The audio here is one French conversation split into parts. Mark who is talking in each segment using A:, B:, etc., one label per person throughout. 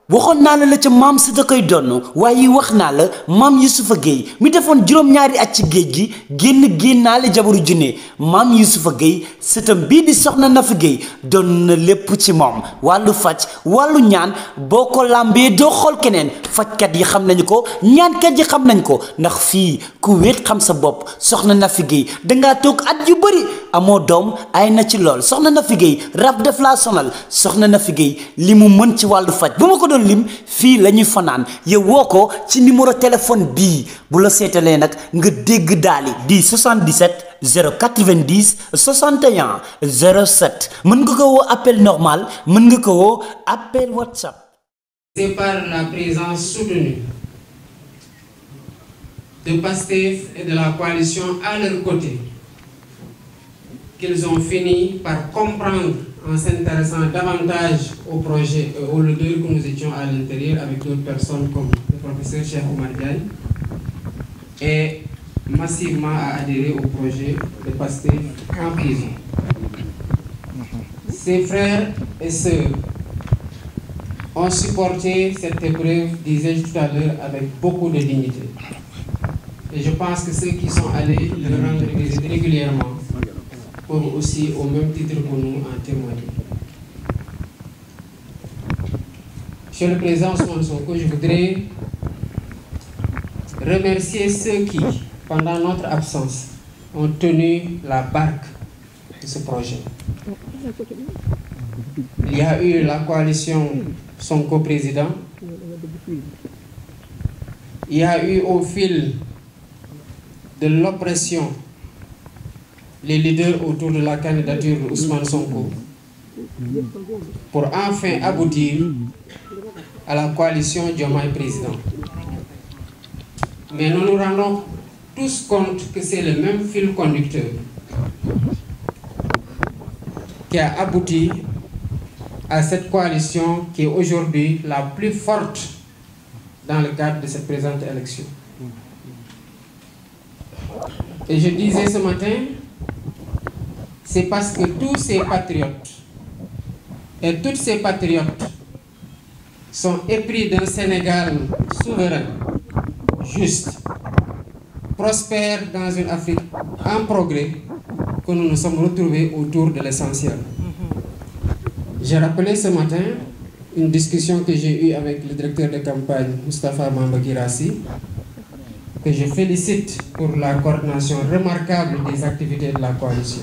A: waxoon naa la ca maam si da koy donn waaye wax naa la maam Youssoufa Gueye mi defoon juróom-ñaari at ci géej gi génnaale jabaru junne maam Youssoufa Gueye sëtam bii di soxna Nafi Gueye doon na lépp ci moom wàllu faj wàllu ñaan boo ko làmbee doo xool keneen fajkat yi xam nañu ko ñaankat yi xam nañ ko ndax fii ku wéet xam sa bopp soxna Nafi Gueye dangaa toog at yu bëri amoo doom ay na ci lool soxna Nafi Gueye rab def laa sonal soxna Nafi Gueye li mu mën ci wàllu faj bu ma ko doon lim fii la ñuy fanaan yow woo ko ci numéro téléphone bii bu la seetalee nag nga dégg daali di 77 090 61 07 mën nga ko woo appel normal mën nga ko woo appel WhatsApp.
B: C'est par la présence soutenue de Pastef et de la coalition à leur côté qu'ils ont fini par comprendre en s'intéressant davantage au projet, aux leaders que nous étions à l'intérieur avec d'autres personnes comme le professeur Cheikh Oumar Diagne, et massivement à adhérer au projet de Pastef en prison. Ses frères et sœurs ont supporté cette épreuve, disais-je tout à l'heure, avec beaucoup de dignité. Et je pense que ceux qui sont allés le rendre visite régulièrement peuvent aussi, au même titre que nous, en témoigner. Monsieur le Président Ousmane Sonko, je voudrais remercier ceux qui, pendant notre absence, ont tenu la barque de ce projet. Il y a eu la coalition Sonko Président. Il y a eu au fil de l'oppression les leaders autour de la candidature de Ousmane Sonko pour enfin aboutir à la coalition Diomaye Président. Mais nous nous rendons tous compte que c'est le même fil conducteur qui a abouti à cette coalition qui est aujourd'hui la plus forte dans le cadre de cette présente élection. Et je disais ce matin, c'est parce que tous ces patriotes et toutes ces patriotes sont épris d'un Sénégal souverain, juste, prospère dans une Afrique en progrès que nous nous sommes retrouvés autour de l'essentiel. J'ai rappelé ce matin une discussion que j'ai eue avec le directeur de campagne, Moustapha Mamba Guirassy, que je félicite pour la coordination remarquable des activités de la coalition.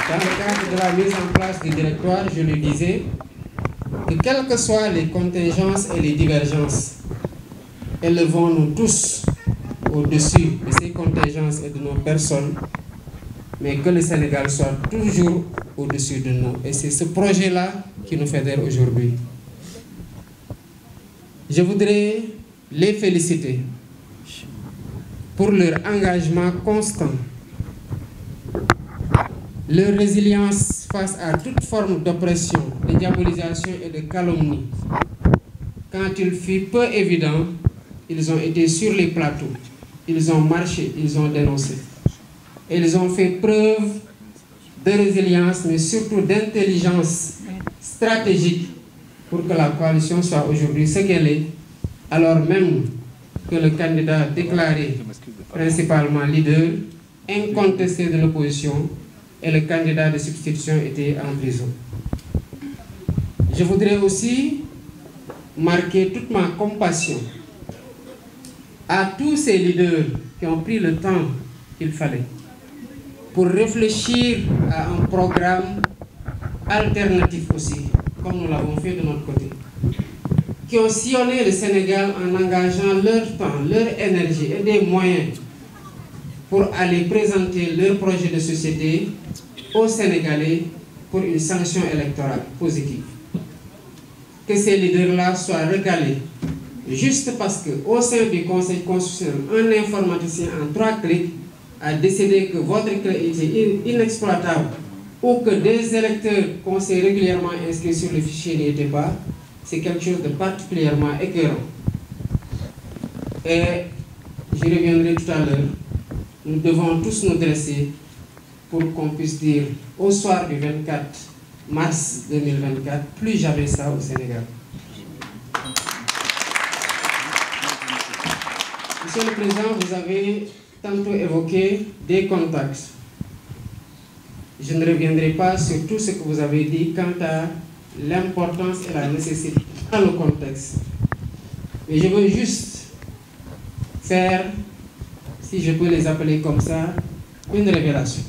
B: Dans le cadre de la mise en place du directoire, je lui disais que quelles que soient les contingences et les divergences, élevons-nous tous au-dessus de ces contingences et de nos personnes, mais que le Sénégal soit toujours au-dessus de nous. Et c'est ce projet-là qui nous fédère aujourd'hui. Je voudrais les féliciter pour leur engagement constant, leur résilience face à toute forme d'oppression, de diabolisation et de calomnie. Quand il fut peu évident, ils ont été sur les plateaux, ils ont marché, ils ont dénoncé. Et ils ont fait preuve de résilience, mais surtout d'intelligence stratégique pour que la coalition soit aujourd'hui ce qu'elle est, alors même que le candidat déclaré, principalement leader, incontesté de l'opposition, et le candidat de substitution était en prison. Je voudrais aussi marquer toute ma compassion à tous ces leaders qui ont pris le temps qu'il fallait pour réfléchir à un programme alternatif aussi, comme nous l'avons fait de notre côté, qui ont sillonné le Sénégal en engageant leur temps, leur énergie et des moyens pour aller présenter leur projet de société aux Sénégalais pour une sanction électorale positive. Que ces leaders-là soient recalés, juste parce qu'au sein du Conseil constitutionnel, un informaticien en 3 clics a décidé que votre clé était inexploitable ou que des électeurs qu'on s'est régulièrement inscrits sur le fichier n'y étaient pas, c'est quelque chose de particulièrement écœurant. Et j'y reviendrai tout à l'heure, nous devons tous nous dresser pour qu'on puisse dire au soir du 24 mars 2024, plus jamais ça au Sénégal. Monsieur le Président, vous avez tantôt évoqué des contacts. Je ne reviendrai pas sur tout ce que vous avez dit quant à l'importance et la nécessité dans le contexte. Mais je veux juste faire, si je peux les appeler comme ça, une révélation.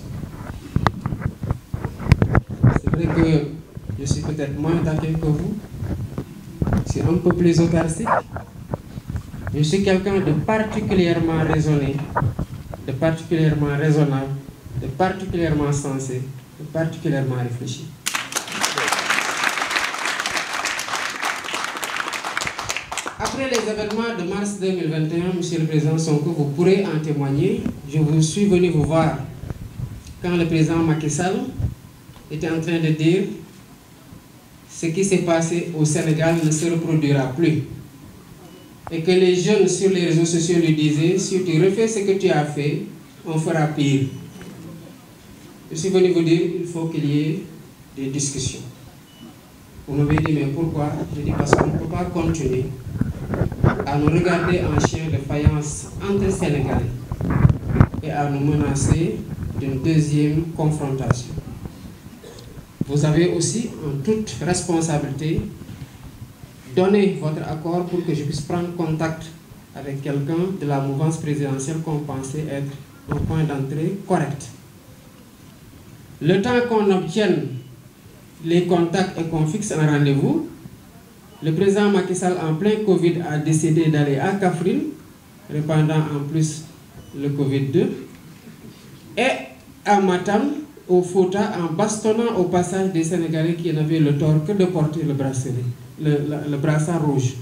B: C'est vrai que je suis peut-être moins taquin que vous, je suis un peu plus autarcique. Je suis quelqu'un de particulièrement raisonné, de particulièrement raisonnable, de particulièrement sensé, de particulièrement réfléchi. Après les événements de mars 2021, Monsieur le Président Sonko, vous pourrez en témoigner. Je suis venu vous voir quand le président Macky Sall était en train de dire ce qui s'est passé au Sénégal ne se reproduira plus. Et que les jeunes sur les réseaux sociaux lui disaient, si tu refais ce que tu as fait, on fera pire. Je suis venu vous dire, il faut qu'il y ait des discussions. Vous m'avez dit, mais pourquoi? Je dis, parce qu'on ne peut pas continuer à nous regarder en chien de faïence entre Sénégalais et à nous menacer d'une deuxième confrontation. Vous avez aussi, en toute responsabilité, donné votre accord pour que je puisse prendre contact avec quelqu'un de la mouvance présidentielle qu'on pensait être un point d'entrée correct. Le temps qu'on obtienne les contacts et qu'on fixe un rendez-vous, le président Macky Sall, en plein Covid, a décidé d'aller à Kaffrine, répandant en plus le Covid-2, et à Matam, au Fouta, en bastonnant au passage des Sénégalais qui n'avaient le tort que de porter le bracelet, le brassard rouge,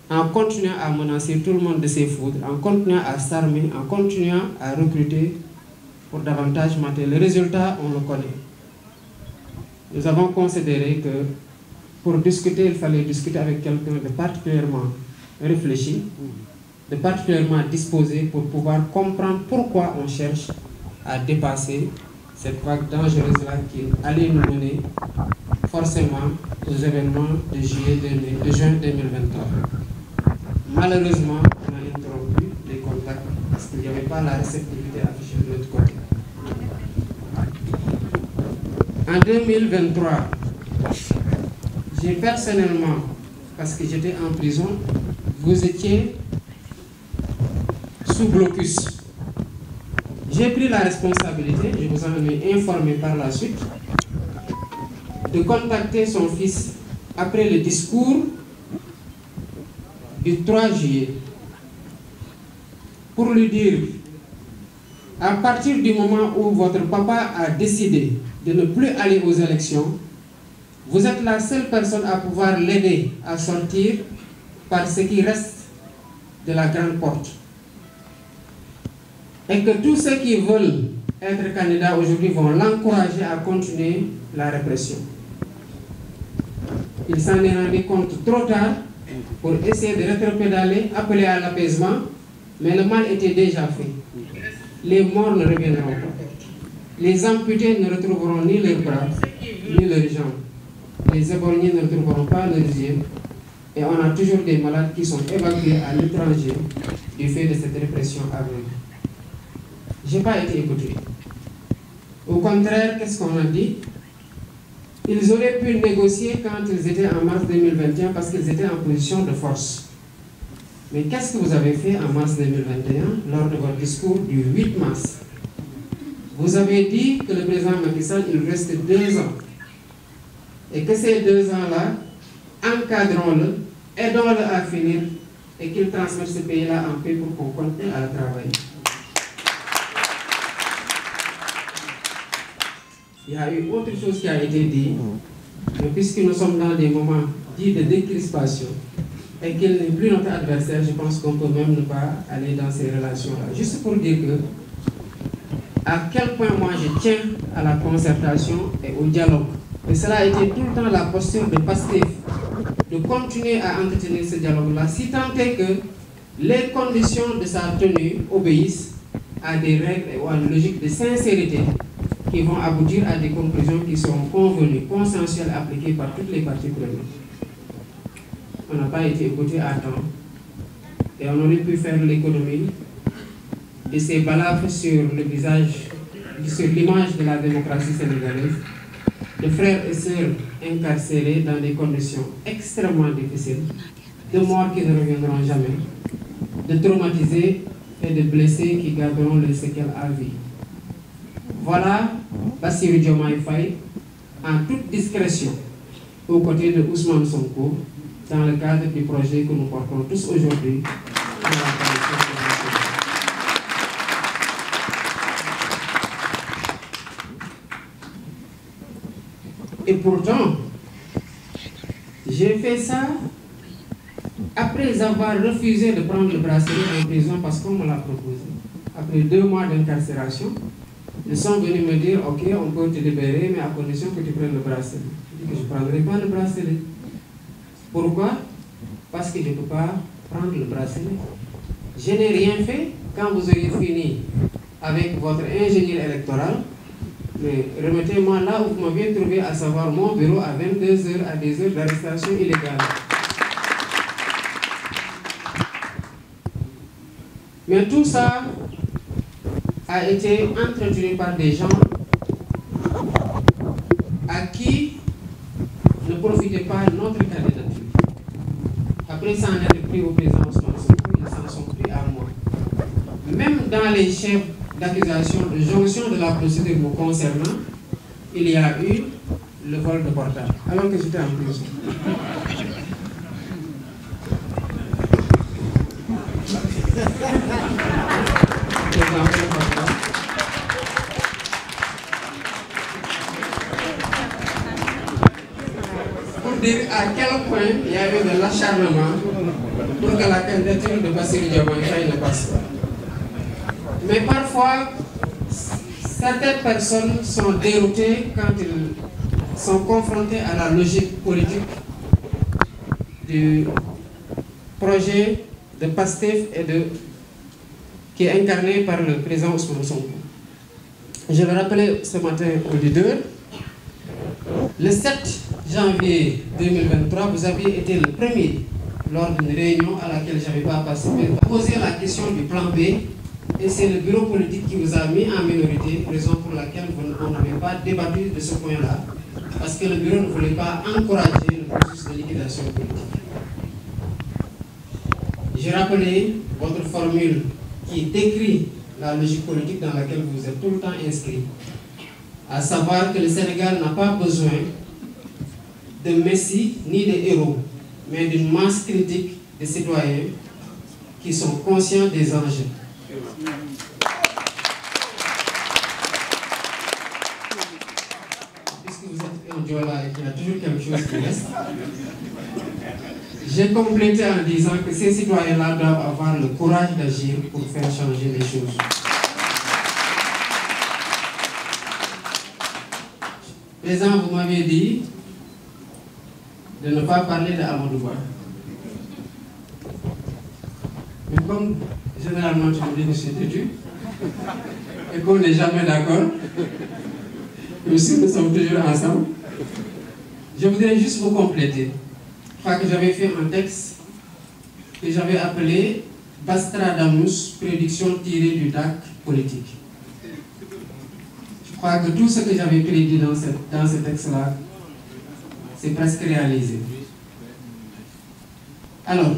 B: en continuant à menacer tout le monde de ses foudres, en continuant à s'armer, en continuant à recruter pour davantage mater. Le résultat, on le connaît. Nous avons considéré que pour discuter, il fallait discuter avec quelqu'un de particulièrement réfléchi, de particulièrement disposé pour pouvoir comprendre pourquoi on cherche à dépasser cette vague dangereuse-là qui allait nous mener forcément aux événements de juin 2023. Malheureusement, on a interrompu les contacts parce qu'il n'y avait pas la réceptivité affichée de l'autre côté. En 2023, j'ai personnellement, parce que j'étais en prison, vous étiez sous blocus. J'ai pris la responsabilité, je vous en ai informé par la suite, de contacter son fils après le discours du 3 juillet pour lui dire, à partir du moment où votre papa a décidé de ne plus aller aux élections, vous êtes la seule personne à pouvoir l'aider à sortir par ce qui reste de la grande porte. Et que tous ceux qui veulent être candidats aujourd'hui vont l'encourager à continuer la répression. Il s'en est rendu compte trop tard pour essayer de rétropédaler, appeler à l'apaisement, mais le mal était déjà fait. Les morts ne reviendront pas. Les amputés ne retrouveront ni leurs bras, ni leurs jambes. Les éborgnés ne retrouveront pas leurs yeux. Et on a toujours des malades qui sont évacués à l'étranger du fait de cette répression aveugle. Je n'ai pas été écouté. Au contraire, qu'est-ce qu'on a dit? Ils auraient pu négocier quand ils étaient en mars 2021 parce qu'ils étaient en position de force. Mais qu'est-ce que vous avez fait en mars 2021 lors de votre discours du 8 mars? Vous avez dit que le président Macky Sall, il reste 2 ans. Et que ces 2 ans-là, encadrons-le, aidons-le à finir et qu'il transmette ce pays-là en paix pour qu'on continue à le travailler. Il y a eu autre chose qui a été dit, mais puisque nous sommes dans des moments dits de décrispation et qu'il n'est plus notre adversaire, je pense qu'on peut même ne pas aller dans ces relations-là. Juste pour dire que, à quel point moi je tiens à la concertation et au dialogue. Et cela a été tout le temps la posture de Pastef, de continuer à entretenir ce dialogue-là, si tant est que les conditions de sa tenue obéissent à des règles ou à une logique de sincérité qui vont aboutir à des conclusions qui seront convenues, consensuelles, appliquées par toutes les parties prenantes. On n'a pas été écouté à temps et on aurait pu faire l'économie de ces balafres sur le visage, sur l'image de la démocratie sénégalaise, de frères et sœurs incarcérés dans des conditions extrêmement difficiles, de morts qui ne reviendront jamais, de traumatisés et de blessés qui garderont les séquelles à vie. Voilà Bassirou Diomaye Faye en toute discrétion aux côtés de Ousmane Sonko dans le cadre du projet que nous portons tous aujourd'hui. Et pourtant, j'ai fait ça après avoir refusé de prendre le bracelet en prison parce qu'on me l'a proposé. Après 2 mois d'incarcération, ils sont venus me dire, ok, on peut te libérer, mais à condition que tu prennes le bracelet. Je dis que je ne prendrai pas le bracelet. Pourquoi? Parce que je ne peux pas prendre le bracelet. Je n'ai rien fait. Quand vous aurez fini avec votre ingénieur électoral, mais remettez-moi là où vous m'aviez trouvé, à savoir mon bureau à 22h, à des heures d'arrestation illégale. Mais tout ça a été entretenu par des gens à qui ne profitait pas notre candidature. Après, ça en est pris au président Ousmane Sonko, ils s'en sont pris à moi. Même dans les chefs d'accusation de jonction de la procédure me concernant, il y a eu le vol de portable, alors que j'étais en prison. Pour dire à quel point il y avait de l'acharnement pour que la candidature de Bassirou Diomaye Faye ne passe pas. Mais parfois, certaines personnes sont déroutées quand ils sont confrontés à la logique politique du projet de PASTEF qui est incarné par le président Ousmane Sonko. Je le rappelais ce matin au leader, le 7 janvier 2023, vous aviez été le premier, lors d'une réunion à laquelle je n'avais pas participé, à poser la question du plan B. Et c'est le bureau politique qui vous a mis en minorité, raison pour laquelle on n'avait pas débattu de ce point-là, parce que le bureau ne voulait pas encourager le processus de liquidation politique. J'ai rappelé votre formule qui décrit la logique politique dans laquelle vous êtes tout le temps inscrit, à savoir que le Sénégal n'a pas besoin de messies ni de héros, mais d'une masse critique de citoyens qui sont conscients des enjeux. Puisque vous êtes un Diola et qu'il y a toujours quelque chose qui reste, j'ai complété en disant que ces citoyens-là doivent avoir le courage d'agir pour faire changer les choses. Président, vous m'avez dit de ne pas parler de Amadou Ba. Mais comme généralement tu me dis que je suis têtu et qu'on n'est jamais d'accord, même si nous sommes toujours ensemble, je voudrais juste vous compléter. Je crois que j'avais fait un texte que j'avais appelé Bastradamus, prédiction tirée du DAC politique. Je crois que tout ce que j'avais prédit dans ce texte-là, c'est presque réalisé. Alors,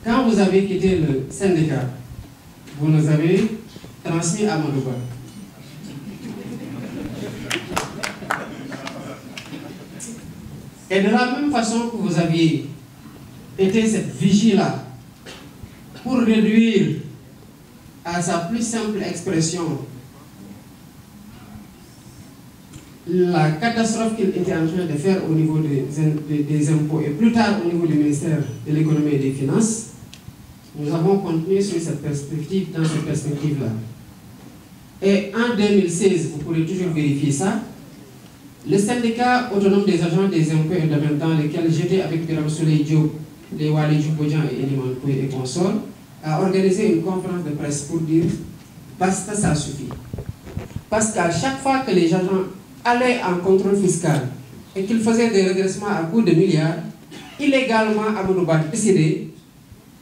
B: quand vous avez quitté le syndicat, vous nous avez transmis à Amadou Ba. Et de la même façon que vous aviez été cette vigie-là pour réduire à sa plus simple expression la catastrophe qu'il était en train de faire au niveau des impôts et plus tard au niveau du ministère de l'économie et des finances, nous avons continué sur cette perspective, dans cette perspective-là. Et en 2016, vous pourrez toujours vérifier ça, le syndicat autonome des agents des impôts et domaines dans lequel j'étais avec Birame Souleye Diop, les Waly Diouf Bodian et Elimane Pouye et consorts, a organisé une conférence de presse pour dire « basta, ça suffit ». Parce qu'à chaque fois que les agents allaient en contrôle fiscal et qu'ils faisaient des redressements à coût de milliards, illégalement, Amadou Ba décidait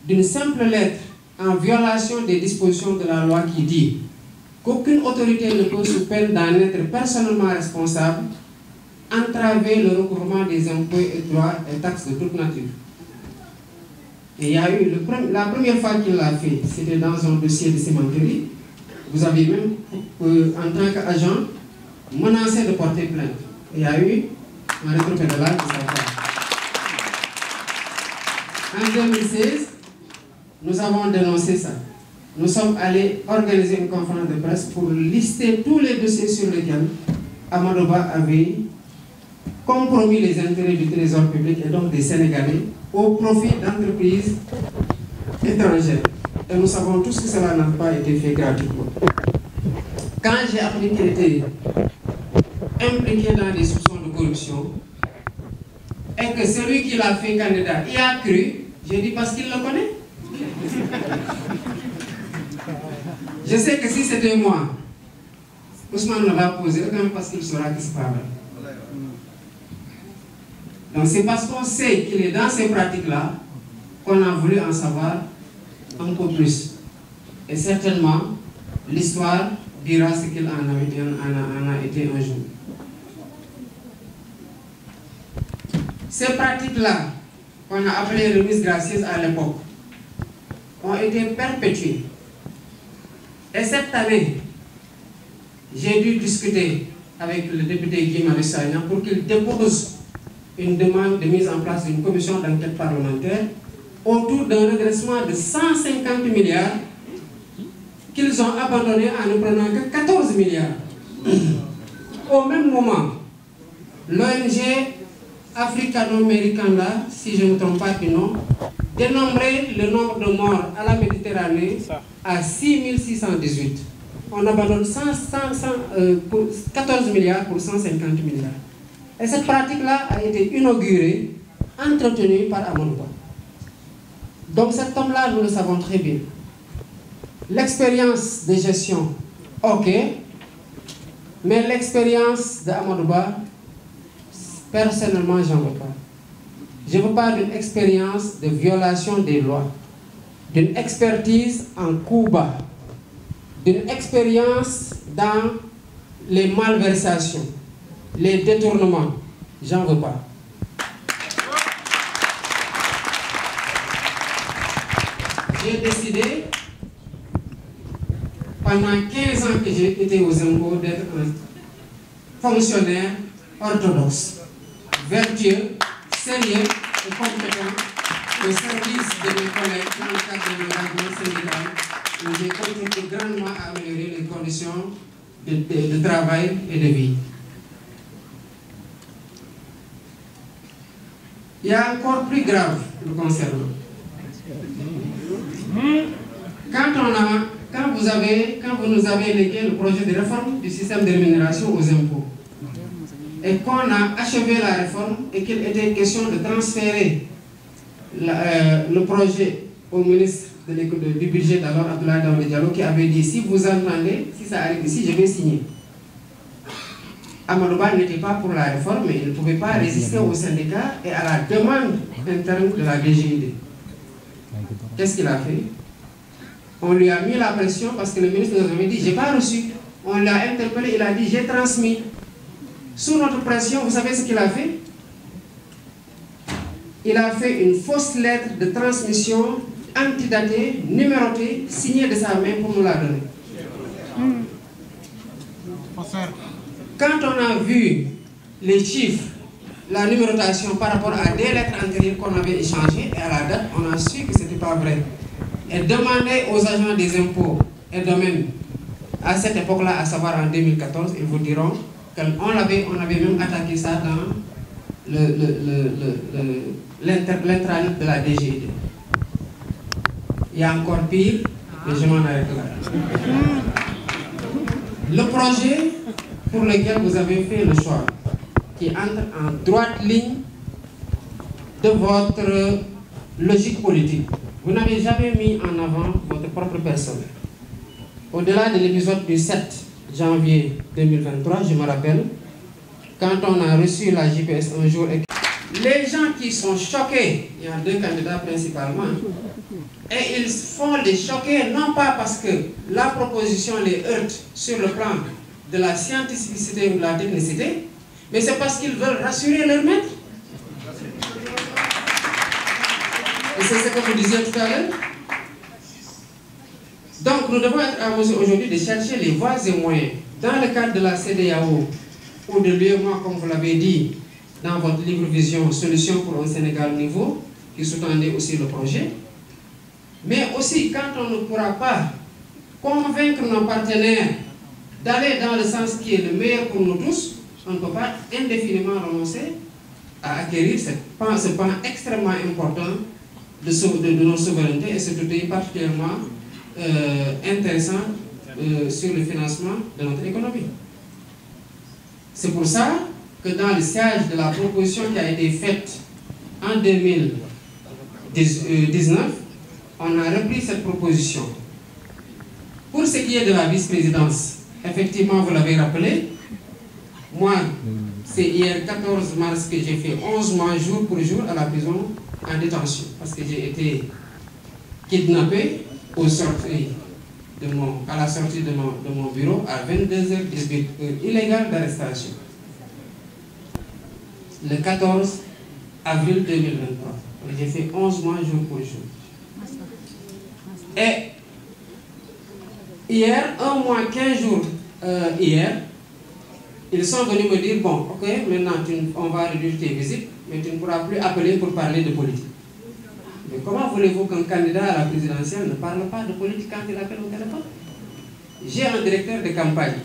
B: d'une simple lettre en violation des dispositions de la loi qui dit qu'aucune autorité ne peut, sous peine d'en être personnellement responsable, entraver le recouvrement des impôts et droits et taxes de toute nature. Et il y a eu la première fois qu'il l'a fait, c'était dans un dossier de cimenterie. Vous avez même, en tant qu'agent, menacé de porter plainte. Et il y a eu un rétropédalage de sa part. En 2016, nous avons dénoncé ça. Nous sommes allés organiser une conférence de presse pour lister tous les dossiers sur lesquels Amadou Ba avait compromis les intérêts du trésor public et donc des Sénégalais au profit d'entreprises étrangères. Et nous savons tous que cela n'a pas été fait gratuitement. Quand j'ai appris qu'il était impliqué dans des soupçons de corruption et que celui qui l'a fait candidat y a cru, j'ai dit parce qu'il le connaît. Je sais que si c'était moi, Ousmane ne va poser aucun parce qu'il saura que ce n'est pas vrai. Donc c'est parce qu'on sait qu'il est dans ces pratiques-là qu'on a voulu en savoir un peu plus. Et certainement, l'histoire dira ce qu'il en a été un jour. Ces pratiques-là, qu'on a appelées remises gracieuses à l'époque, ont été perpétuées. Et cette année, j'ai dû discuter avec le député Guy Marius Sagna pour qu'il dépose une demande de mise en place d'une commission d'enquête parlementaire autour d'un redressement de 150 milliards qu'ils ont abandonné en ne prenant que 14 milliards. Au même moment, l'ONG Africano-Americana, si je ne me trompe pas du nom, dénombrait le nombre de morts à la Méditerranée à 6618. On abandonne 14 milliards pour 150 milliards. Et cette pratique-là a été inaugurée, entretenue par Amadou Ba. Donc cet homme-là, nous le savons très bien. L'expérience de gestion, ok, mais l'expérience d'Amadou Ba, personnellement, j'en veux pas. Je ne veux pas d'une expérience de violation des lois, d'une expertise en coup bas, d'une expérience dans les malversations, les détournements. J'en veux pas. J'ai décidé, pendant 15 ans que j'ai été aux impôts, d'être un fonctionnaire orthodoxe, vertueux, sérieux et compétent au service de mes collègues dans le cadre de l'engagement syndical, où j'ai contribué grandement à améliorer les conditions de travail et de vie. Il y a encore plus grave le concernant. Quand vous nous avez légué le projet de réforme du système de rémunération aux impôts, et qu'on a achevé la réforme et qu'il était question de transférer le projet au ministre du budget d'alors, Abdoulaye Daouda Diallo, qui avait dit, si vous entendez, si ça arrive ici, je vais signer. Amadou Ba n'était pas pour la réforme, mais il ne pouvait pas résister aux syndicats et à la demande interne de la DGID. Qu'est-ce qu'il a fait? On lui a mis la pression parce que le ministre nous avait dit, je n'ai pas reçu. On l'a interpellé, il a dit, j'ai transmis. Sous notre pression, vous savez ce qu'il a fait? Il a fait une fausse lettre de transmission antidatée, numérotée, signée de sa main pour nous la donner. Quand on a vu les chiffres, la numérotation par rapport à des lettres antérieures qu'on avait échangées, et à la date, on a su que ce n'était pas vrai. Et demander aux agents des impôts et domaines, à cette époque-là, à savoir en 2014, ils vous diront qu'on avait même attaqué ça dans l'intranet de la DGID. Il y a encore pire, mais je m'en arrête là. Le projet pour lequel vous avez fait le choix, qui entre en droite ligne de votre logique politique, vous n'avez jamais mis en avant votre propre personne. Au-delà de l'épisode du 7 janvier 2023, je me rappelle, quand on a reçu la JPS un jour, les gens qui sont choqués, il y a deux candidats principalement, et ils font les choquer non pas parce que la proposition les heurte sur le plan de la scientificité ou de la technicité, mais c'est parce qu'ils veulent rassurer leur maître. Et c'est ce que vous disiez tout à l'heure. Donc nous devons être à mesure aujourd'hui de chercher les voies et moyens dans le cadre de la CEDEAO ou de l'UEMOA, comme vous l'avez dit dans votre livre Vision, Solutions pour un Sénégal nouveau, qui sous-tendait aussi le projet. Mais aussi, quand on ne pourra pas convaincre nos partenaires d'aller dans le sens qui est le meilleur pour nous tous, on ne peut pas indéfiniment renoncer à acquérir ce pan extrêmement important de nos souverainetés, et c'est tout particulièrement intéressant sur le financement de notre économie. C'est pour ça que dans le siège de la proposition qui a été faite en 2019, on a repris cette proposition. Pour ce qui est de la vice-présidence, effectivement, vous l'avez rappelé, moi, c'est hier 14 mars que j'ai fait 11 mois jour pour jour à la prison en détention, parce que j'ai été kidnappé à la sortie de mon bureau à 22h18, heure illégale d'arrestation, le 14 avril 2023. J'ai fait 11 mois jour pour jour. Et hier, 1 mois, 15 jours hier, ils sont venus me dire, bon, ok, maintenant on va réduire tes visites, mais tu ne pourras plus appeler pour parler de politique. Mais comment voulez-vous qu'un candidat à la présidentielle ne parle pas de politique quand il appelle au téléphone? J'ai un directeur de campagne,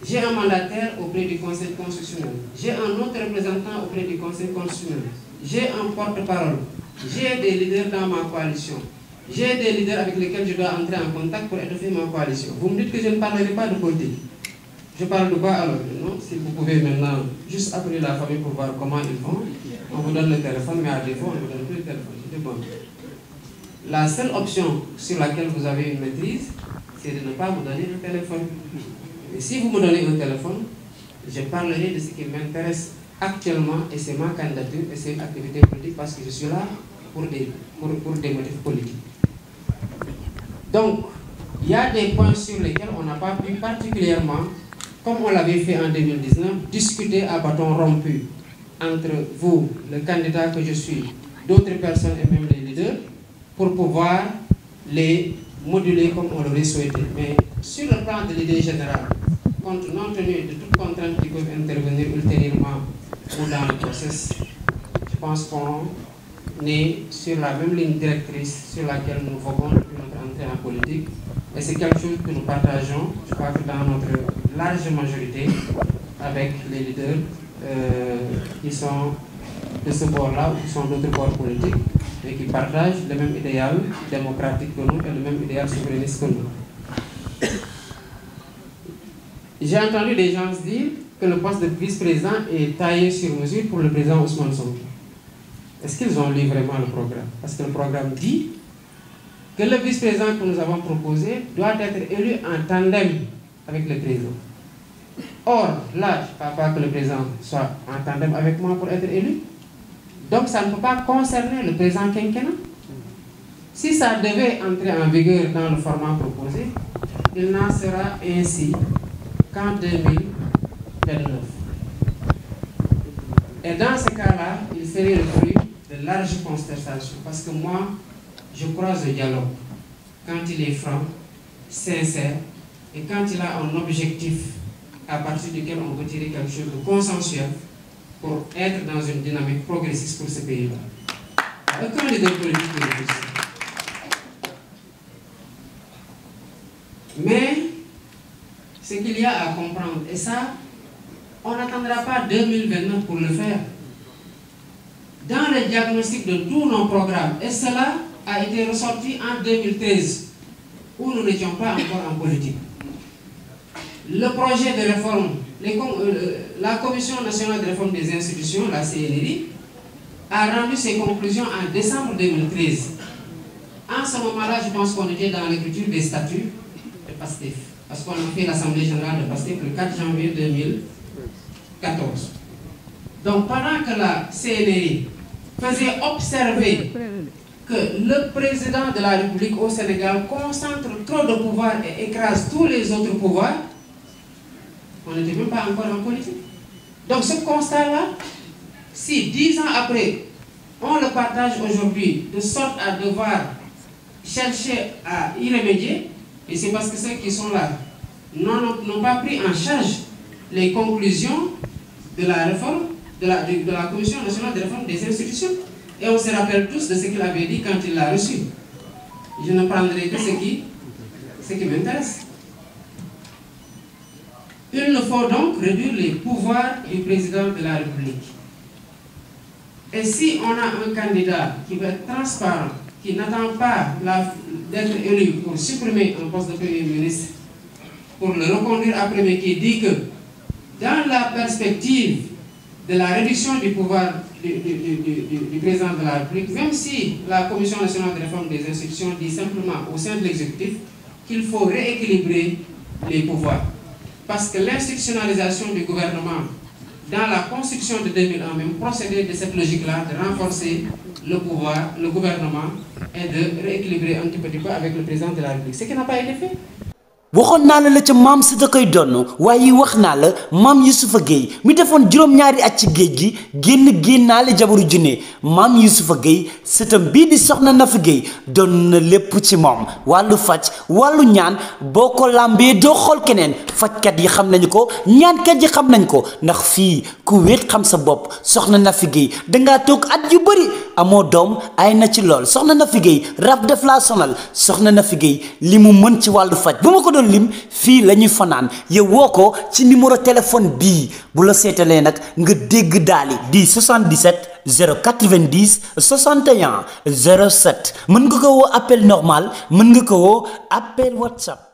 B: j'ai un mandataire auprès du Conseil constitutionnel, j'ai un autre représentant auprès du Conseil constitutionnel, j'ai un porte-parole, j'ai des leaders dans ma coalition, j'ai des leaders avec lesquels je dois entrer en contact pour étoffer ma coalition. Vous me dites que je ne parlerai pas de politique. Je parle de quoi alors? Non, si vous pouvez maintenant juste appeler la famille pour voir comment ils vont, on vous donne le téléphone, mais à défaut, on ne vous donne plus le téléphone. Je dis bon. La seule option sur laquelle vous avez une maîtrise, c'est de ne pas vous donner un téléphone. Et si vous me donnez un téléphone, je parlerai de ce qui m'intéresse actuellement, et c'est ma candidature, et c'est une activité politique, parce que je suis là pour des motifs politiques. Donc, il y a des points sur lesquels on n'a pas pu particulièrement, comme on l'avait fait en 2019, discuter à bâton rompu entre vous, le candidat que je suis, d'autres personnes et même les leaders, pour pouvoir les moduler comme on l'aurait souhaité. Mais sur le plan de l'idée générale, compte non tenu de toutes contraintes qui peuvent intervenir ultérieurement ou dans le process, je pense qu'on est sur la même ligne directrice sur laquelle nous voguons depuis notre entrée en politique. Et c'est quelque chose que nous partageons, je crois que dans notre large majorité, avec les leaders qui sont de ce bord-là ou qui sont d'autres bords politiques, et qui partagent le même idéal démocratique que nous et le même idéal souverainiste que nous. J'ai entendu des gens dire que le poste de vice-président est taillé sur mesure pour le président Ousmane Sonko. Est-ce qu'ils ont lu vraiment le programme? Parce que le programme dit que le vice-président que nous avons proposé doit être élu en tandem avec le président. Or, là, je ne parle pas que le président soit en tandem avec moi pour être élu. Donc, ça ne peut pas concerner le président quinquennat. Si ça devait entrer en vigueur dans le format proposé, il n'en sera ainsi qu'en 2029. Et dans ce cas-là, il serait le fruit de larges concertations. Parce que moi, je crois au dialogue quand il est franc, sincère, et quand il a un objectif à partir duquel on peut tirer quelque chose de consensuel pour être dans une dynamique progressiste pour ce pays-là. Aucun leader politique ne le dit. Mais ce qu'il y a à comprendre, et ça, on n'attendra pas 2029 pour le faire. Dans le diagnostic de tous nos programmes, et cela a été ressorti en 2013, où nous n'étions pas encore en politique. Le projet de réforme, la Commission nationale de réforme des institutions, la CNRI, a rendu ses conclusions en décembre 2013. En ce moment-là, je pense qu'on était dans l'écriture des statuts de PASTEF. parce qu'on a fait l'Assemblée générale de PASTEF le 4 janvier 2014. Donc pendant que la CNRI faisait observer que le président de la République au Sénégal concentre trop de pouvoir et écrase tous les autres pouvoirs, on n'était même pas encore en politique. Donc ce constat-là, si 10 ans après, on le partage aujourd'hui de sorte à devoir chercher à y remédier, et c'est parce que ceux qui sont là n'ont pas pris en charge les conclusions de la réforme, de la Commission nationale de réforme des institutions. Et on se rappelle tous de ce qu'il avait dit quand il l'a reçu. Je ne prendrai que ce qui m'intéresse. Il nous faut donc réduire les pouvoirs du président de la République. Et si on a un candidat qui va être transparent, qui n'attend pas d'être élu pour supprimer un poste de Premier ministre, pour le reconduire après, mais qui dit que dans la perspective de la réduction du pouvoir du président de la République, même si la Commission nationale de réforme des institutions dit simplement au sein de l'exécutif qu'il faut rééquilibrer les pouvoirs. Parce que l'institutionnalisation du gouvernement dans la Constitution de 2001 même procédait de cette logique-là, de renforcer le pouvoir, le gouvernement, et de rééquilibrer un petit peu avec le président de la République. Ce qui n'a pas été fait.
A: waxoon naa la ca maam si da koy donn waaye wax naa la maam Youssoufa Gueye mi defoon juróom-ñaari at ci géej gi génnaale jabaru junne maam Youssoufa Gueye sëtam bii di soxna Nafi Gueye doon na lépp ci moom wàllu faj wàllu ñaan boo ko làmbee doo xool keneen fajkat yi xam nañu ko ñaankat yi xam nañ ko ndax fii ku wéet xam sa bopp soxna Nafi Gueye dangaa toog at yu bëri amoo doom ay na ci lool soxna Nafi Gueye rab def laa sonal soxna Nafi Gueye li mu mën ci wàllu faj bu ma ko doon lim fii la ñuy fanaan yow woo ko ci numéro téléphone bii bu la seetalee nag nga dégg daali di 77 090 61 07 mën nga ko woo appel normal mën nga ko woo appel WhatsApp.